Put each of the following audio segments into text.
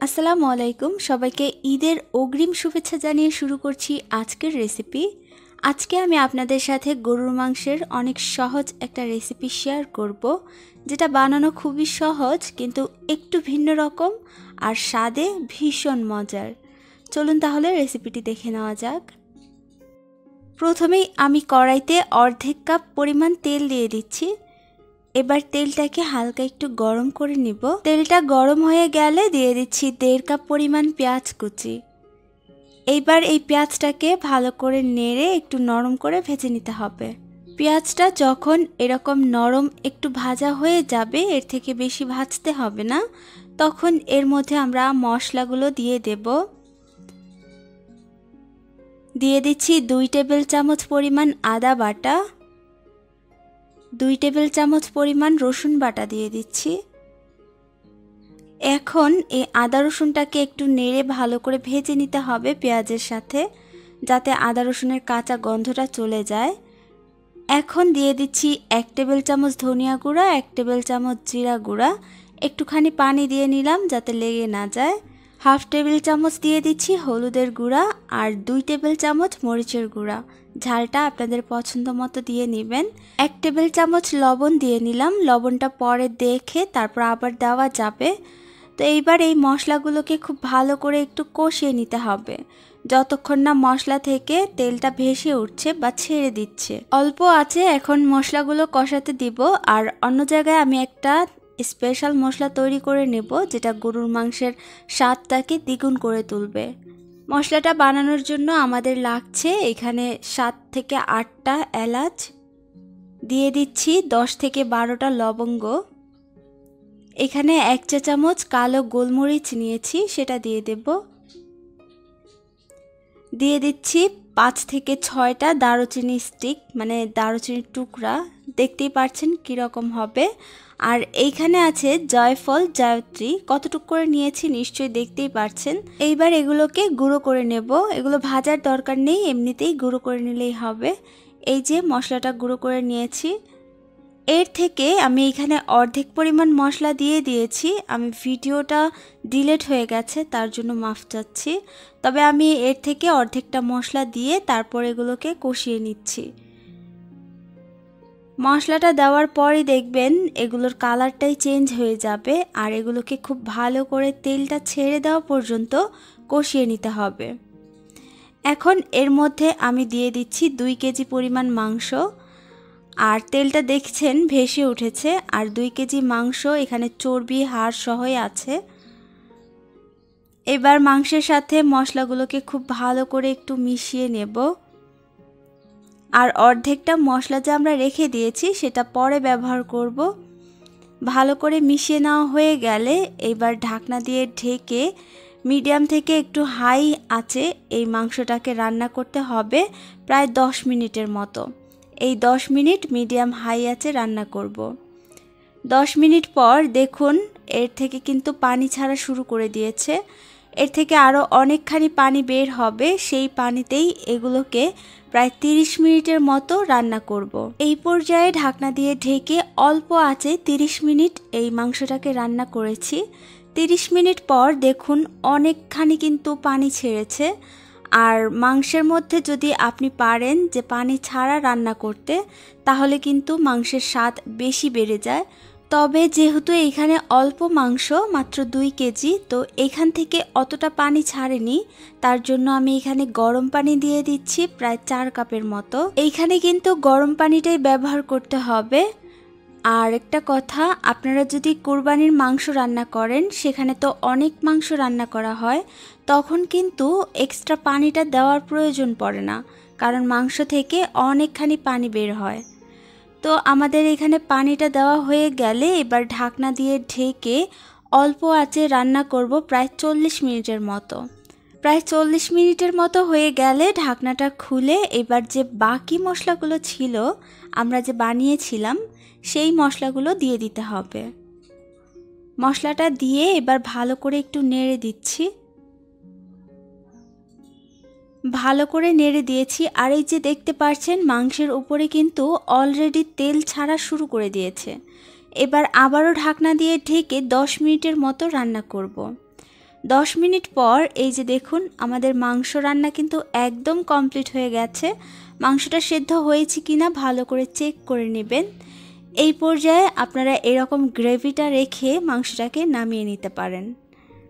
আসসালামু আলাইকুম সবাইকে ঈদের অগ্রিম শুভেচ্ছা জানিয়ে শুরু করছি আজকের রেসিপি। আজকে আমি আপনাদের সাথে গরুর মাংসের অনেক সহজ একটা রেসিপি শেয়ার করব, যেটা বানানো খুবই সহজ কিন্তু একটু ভিন্ন রকম আর স্বাদে ভীষণ মজার। চলুন তাহলে রেসিপিটি দেখে নেওয়া যাক। প্রথমেই আমি কড়াইতে অর্ধেক কাপ পরিমাণ তেল দিয়ে দিচ্ছি। এবার তেলটাকে হালকা একটু গরম করে নিব। তেলটা গরম হয়ে গেলে দিয়ে দিচ্ছি 1.5 কাপ পরিমাণ পেঁয়াজ কুচি। এইবার এই পেঁয়াজটাকে ভালো করে নেড়ে একটু নরম করে ভেজে নিতে হবে। পেঁয়াজটা যখন এরকম নরম একটু ভাজা হয়ে যাবে, এর থেকে বেশি ভাজতে হবে না, তখন এর মধ্যে আমরা মশলাগুলো দিয়ে দেব। দিয়ে দিচ্ছি 2 টেবিল চামচ পরিমাণ আদা বাটা, 2 টেবিল চামচ পরিমাণ রসুন বাটা দিয়ে দিচ্ছি। এখন এই আদা রসুনটাকে একটু নেড়ে ভালো করে ভেজে নিতে হবে পেঁয়াজের সাথে, যাতে আদা রসুনের কাঁচা গন্ধটা চলে যায়। এখন দিয়ে দিচ্ছি 1 টেবিল চামচ ধনিয়া গুঁড়া, 1 টেবিল চামচ জিরা গুঁড়া, একটুখানি পানি দিয়ে নিলাম যাতে লেগে না যায়। 1/2 টেবিল চামচ দিয়ে দিচ্ছি হলুদের গুঁড়া আর 2 টেবিল চামচ মরিচের গুঁড়া। ঝালটা আপনাদের পছন্দ মতো দিয়ে নেবেন। 1 টেবিল চামচ লবণ দিয়ে নিলাম, লবণটা পরে দেখে তারপর আবার দেওয়া যাবে। তো এইবার এই মশলাগুলোকে খুব ভালো করে একটু কষিয়ে নিতে হবে, যতক্ষণ না মশলা থেকে তেলটা ভেসে উঠছে বা ছেড়ে দিচ্ছে। অল্প আছে এখন মশলাগুলো কষাতে দিব। আর অন্য জায়গায় আমি একটা স্পেশাল মশলা তৈরি করে নেব, যেটা গরুর মাংসের স্বাদটাকে দ্বিগুণ করে তুলবে। মশলাটা বানানোর জন্য আমাদের লাগছে এখানে 7 থেকে 8টা এলাচ, দিয়ে দিচ্ছি 10 থেকে 12টা লবঙ্গ, এখানে 1 চা চামচ কালো গোলমরিচ নিয়েছি সেটা দিয়ে দেব। দিয়ে দিচ্ছি 5 থেকে 6টা দারুচিনি স্টিক, মানে দারুচিনির টুকরা, দেখতেই পাচ্ছেন কীরকম হবে। আর এইখানে আছে জয়ফল, জয়ত্রী, কতটুকু করে নিয়েছি নিশ্চয়ই দেখতেই পাচ্ছেন। এইবার এগুলোকে গুঁড়ো করে নেব। এগুলো ভাজার দরকার নেই, এমনিতেই গুঁড়ো করে নিলেই হবে। এই যে মশলাটা গুঁড়ো করে নিয়েছি, এর থেকে আমি এখানে অর্ধেক পরিমাণ মশলা দিয়ে দিয়েছি। আমি ভিডিওটা ডিলিট হয়ে গেছে তার জন্য মাফ চাচ্ছি, তবে আমি এর থেকে অর্ধেকটা মশলা দিয়ে তারপর এগুলোকে কষিয়ে নিচ্ছি। মশলাটা দেওয়ার পরই দেখবেন এগুলোর কালারটাই চেঞ্জ হয়ে যাবে, আর এগুলোকে খুব ভালো করে তেলটা ছেড়ে দেওয়া পর্যন্ত কষিয়ে নিতে হবে। এখন এর মধ্যে আমি দিয়ে দিচ্ছি 2 কেজি পরিমাণ মাংস, আর তেলটা দেখছেন ভেসে উঠেছে। আর 2 কেজি মাংস এখানে চর্বি হাড় সহই আছে। এবার মাংসের সাথে মশলাগুলোকে খুব ভালো করে একটু মিশিয়ে নেব। আর অর্ধেকটা মশলা যে আমরা রেখে দিয়েছি সেটা পরে ব্যবহার করব। ভালো করে মিশিয়ে নেওয়া হয়ে গেলে এবার ঢাকনা দিয়ে ঢেকে মিডিয়াম থেকে একটু হাই আঁচে এই মাংসটাকে রান্না করতে হবে প্রায় 10 মিনিটের মতো। এই 10 মিনিট মিডিয়াম হাই আঁচে রান্না করব। 10 মিনিট পর দেখুন এর থেকে কিন্তু পানি ছাড়া শুরু করে দিয়েছে। এর থেকে আরও অনেকখানি পানি বের হবে, সেই পানিতেই এগুলোকে প্রায় 30 মিনিটের মতো রান্না করব। এই পর্যায়ে ঢাকনা দিয়ে ঢেকে অল্প আঁচে 30 মিনিট এই মাংসটাকে রান্না করেছি। 30 মিনিট পর দেখুন অনেকখানি কিন্তু পানি ছেড়েছে। আর মাংসের মধ্যে যদি আপনি পারেন যে পানি ছাড়া রান্না করতে, তাহলে কিন্তু মাংসের স্বাদ বেশি বেড়ে যায়। তবে যেহেতু এখানে অল্প মাংস, মাত্র 2 কেজি, তো এখান থেকে অতটা পানি ছাড়েনি, তার জন্য আমি এখানে গরম পানি দিয়ে দিচ্ছি প্রায় 4 কাপের মতো। এইখানে কিন্তু গরম পানিটাই ব্যবহার করতে হবে। আর একটা কথা, আপনারা যদি কুরবানির মাংস রান্না করেন, সেখানে তো অনেক মাংস রান্না করা হয়, তখন কিন্তু এক্সট্রা পানিটা দেওয়ার প্রয়োজন পড়ে না, কারণ মাংস থেকে অনেকখানি পানি বের হয়। তো আমাদের এখানে পানিটা দেওয়া হয়ে গেলে এবার ঢাকনা দিয়ে ঢেকে অল্প আঁচে রান্না করব প্রায় 40 মিনিটের মতো। প্রায় 40 মিনিটের মতো হয়ে গেলে ঢাকনাটা খুলে এবার যে বাকি মশলাগুলো ছিল আমরা যে বানিয়েছিলাম, সেই মশলাগুলো দিয়ে দিতে হবে। মশলাটা দিয়ে এবার ভালো করে একটু নেড়ে দিচ্ছি। ভালো করে নেড়ে দিয়েছি। আর এই যে দেখতে পাচ্ছেন মাংসের উপরে কিন্তু অলরেডি তেল ছাড়া শুরু করে দিয়েছে। এবার আবারও ঢাকনা দিয়ে ঢেকে 10 মিনিটের মতো রান্না করব। 10 মিনিট পর এই যে দেখুন আমাদের মাংস রান্না কিন্তু একদম কমপ্লিট হয়ে গেছে। মাংসটা সেদ্ধ হয়েছে কিনা ভালো করে চেক করে নেবেন। এই পর্যায়ে আপনারা এরকম গ্রেভিটা রেখে মাংসটাকে নামিয়ে নিতে পারেন।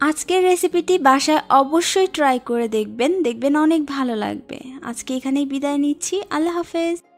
আজকের রেসিপিটি বাসায় অবশ্যই ট্রাই করে দেখবেন, দেখবেন অনেক ভালো লাগবে। আজকে এখানেই বিদায় নিচ্ছি। আল্লাহ হাফেজ।